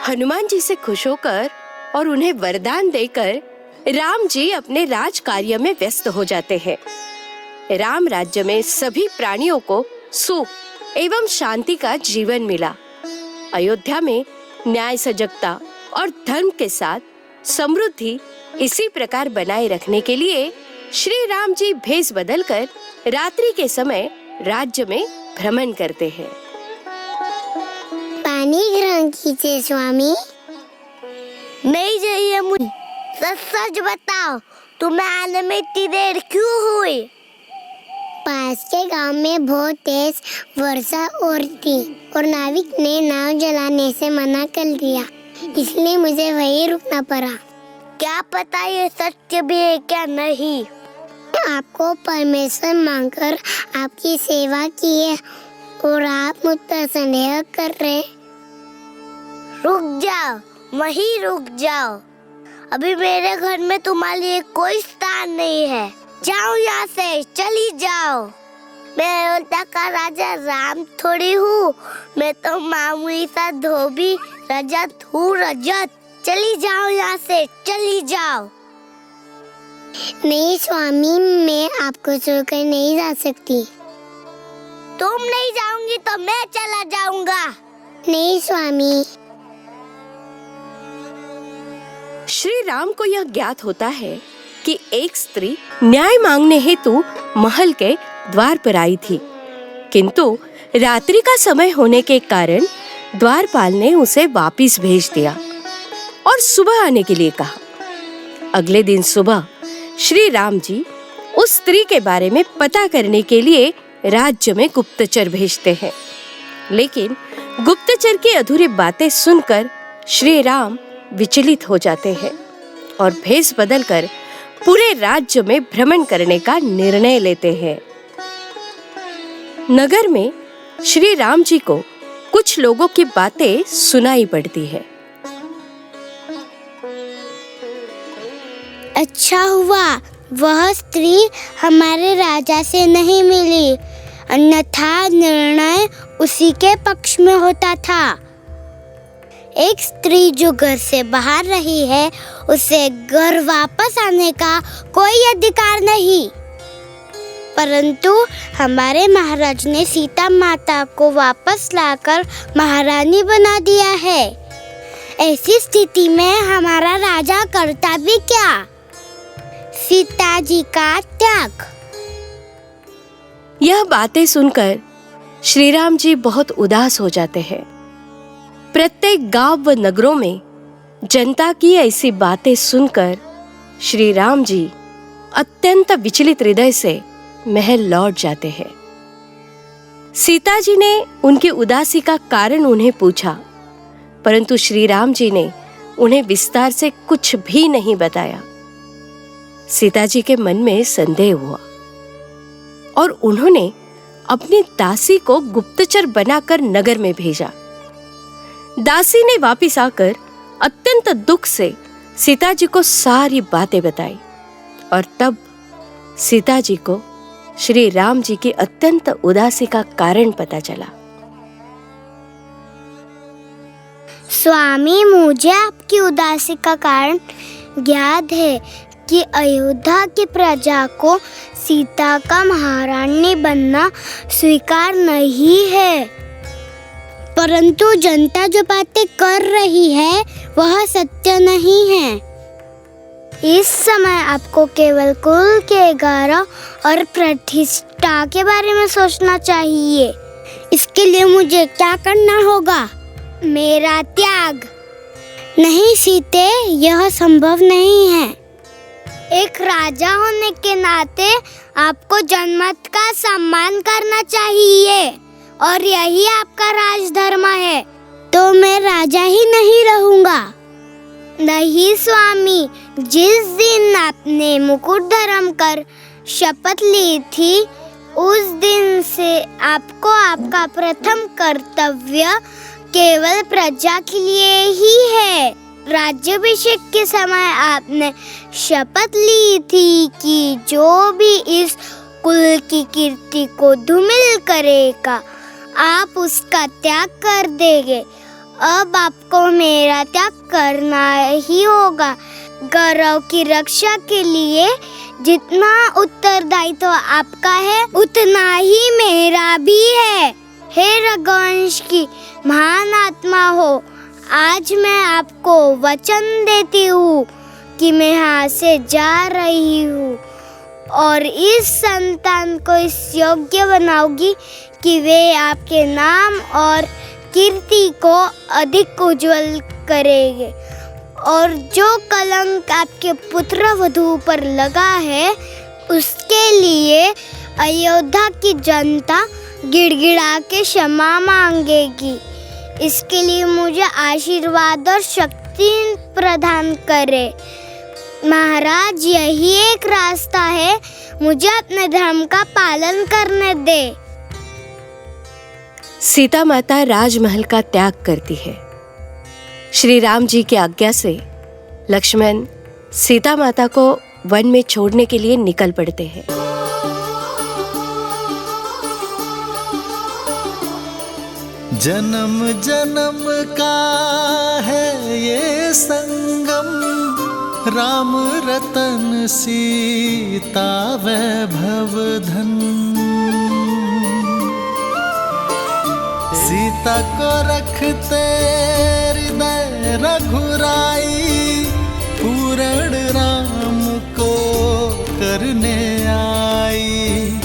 हनुमान जी से खुश होकर और उन्हें वरदान देकर राम जी अपने राज कार्य में व्यस्त हो जाते हैं। राम राज्य में सभी प्राणियों को सुख एवं शांति का जीवन मिला। अयोध्या में न्याय, सजगता और धर्म के साथ समृद्धि इसी प्रकार बनाए रखने के लिए श्री राम जी भेष बदलकर रात्रि के समय राज्य में भ्रमण करते हैं। पानी ग्रहण कीजिए स्वामी। नहीं चाहिए मुझे। सच सच बताओ, तुम्हें आने में इतनी देर क्यों हुई? पास के गांव में बहुत तेज वर्षा हो रही थी और नाविक ने नाव जलाने से मना कर दिया, इसलिए मुझे वहीं रुकना पड़ा। क्या पता ये सत्य भी है क्या नहीं? आपको परमेश्वर मांगकर आपकी सेवा की है और आप मुझ पर संदेह कर रहे। रुक जाओ, वहीं रुक जाओ। अभी मेरे घर में तुम्हारे लिए कोई स्थान नहीं है। जाओ यहाँ से, चली जाओ। मैं अयोध्या का राजा राम थोड़ी हूँ, मैं तो मामूली सा धोबी रजत हूँ। रजत, चली जाओ यहाँ से, चली जाओ। नहीं स्वामी, मैं आपको छोड़कर नहीं जा सकती। तुम नहीं जाओगी तो मैं चला जाऊंगा। नहीं स्वामी। श्री राम को यह ज्ञात होता है कि एक स्त्री न्याय मांगने हेतु महल के द्वार पर आई थी, किंतु रात्रि का समय होने के कारण द्वारपाल ने उसे वापस भेज दिया और सुबह आने के लिए कहा। अगले दिन सुबह श्री राम जी उस स्त्री के बारे में पता करने के लिए राज्य में गुप्तचर भेजते हैं, लेकिन गुप्तचर की अधूरी बातें सुनकर श्री राम विचलित हो जाते हैं और भेष बदलकर पूरे राज्य में भ्रमण करने का निर्णय लेते हैं। नगर में श्री राम जी को कुछ लोगों की बातें सुनाई पड़ती है। अच्छा हुआ वह स्त्री हमारे राजा से नहीं मिली, अन्यथा निर्णय उसी के पक्ष में होता था। एक स्त्री जो घर से बाहर रही है, उसे घर वापस आने का कोई अधिकार नहीं, परंतु हमारे महाराज ने सीता माता को वापस लाकर महारानी बना दिया है। ऐसी स्थिति में हमारा राजा करता भी क्या? सीता जी का त्याग। यह बातें सुनकर श्री राम जी बहुत उदास हो जाते हैं। प्रत्येक गांव व नगरों में जनता की ऐसी बातें सुनकर श्री राम जी अत्यंत विचलित हृदय से महल लौट जाते हैं। सीता जी ने उनकी उदासी का कारण उन्हें पूछा, परंतु श्री राम जी ने उन्हें विस्तार से कुछ भी नहीं बताया। सीता जी के मन में संदेह हुआ और उन्होंने अपनी दासी को गुप्तचर बनाकर नगर में भेजा। दासी ने वापस आकर अत्यंत दुख से सीता जी को सारी बातें बताई और तब सीता जी को श्री राम जी की अत्यंत उदासी का कारण पता चला। स्वामी, मुझे आपकी उदासी का कारण ज्ञात है कि अयोध्या की प्रजा को सीता का महारानी बनना स्वीकार नहीं है, परंतु जनता जो बातें कर रही है वह सत्य नहीं है। इस समय आपको केवल कुल के गौरव और प्रतिष्ठा के बारे में सोचना चाहिए। इसके लिए मुझे क्या करना होगा? मेरा त्याग। नहीं सीते, यह संभव नहीं है। एक राजा होने के नाते आपको जनमत का सम्मान करना चाहिए और यही आपका राजधर्म है। तो मैं राजा ही नहीं रहूंगा। नहीं स्वामी, जिस दिन आपने मुकुट धारण कर शपथ ली थी, उस दिन से आपको आपका प्रथम कर्तव्य केवल प्रजा के लिए ही है। राज्याभिषेक के समय आपने शपथ ली थी कि जो भी इस कुल की कीर्ति को धूमिल करेगा, आप उसका त्याग कर देंगे अब आपको मेरा त्याग करना ही होगा। गौरव की रक्षा के लिए जितना उत्तरदायित्व आपका है उतना ही मेरा भी है। हे रघुवंश की महान आत्मा हो, आज मैं आपको वचन देती हूँ कि मैं यहाँ से जा रही हूँ और इस संतान को इस योग्य बनाऊंगी कि वे आपके नाम और कीर्ति को अधिक उज्जवल करेंगे। और जो कलंक आपके पुत्र वधू पर लगा है उसके लिए अयोध्या की जनता गिड़गिड़ा के क्षमा मांगेगी। इसके लिए मुझे आशीर्वाद और शक्ति प्रदान करे। महाराज, यही एक रास्ता है, मुझे अपने धर्म का पालन करने दे। सीता माता राजमहल का त्याग करती है। श्री राम जी की आज्ञा से लक्ष्मण सीता माता को वन में छोड़ने के लिए निकल पड़ते हैं। जन्म जन्म का है ये संगम, राम रतन सीता वैभव धन। सीता को रखते हृदय रघुराई, पूर्ण राम को करने आई।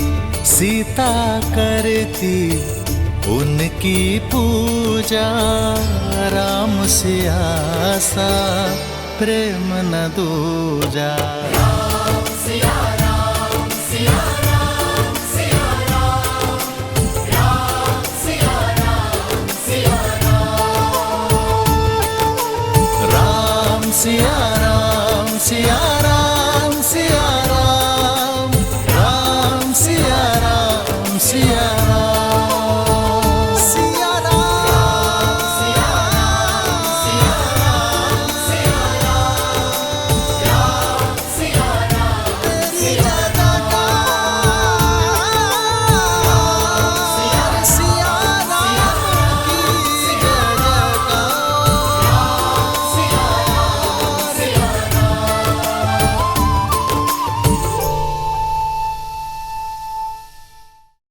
सीता करती उनकी पूजा, राम से आसा प्रेम न दूजा। राम सिया राम सिया राम सिया राम, राम सिया राम सिया राम, राम सिया राम सिया राम सिया राम, राम सिया राम सिया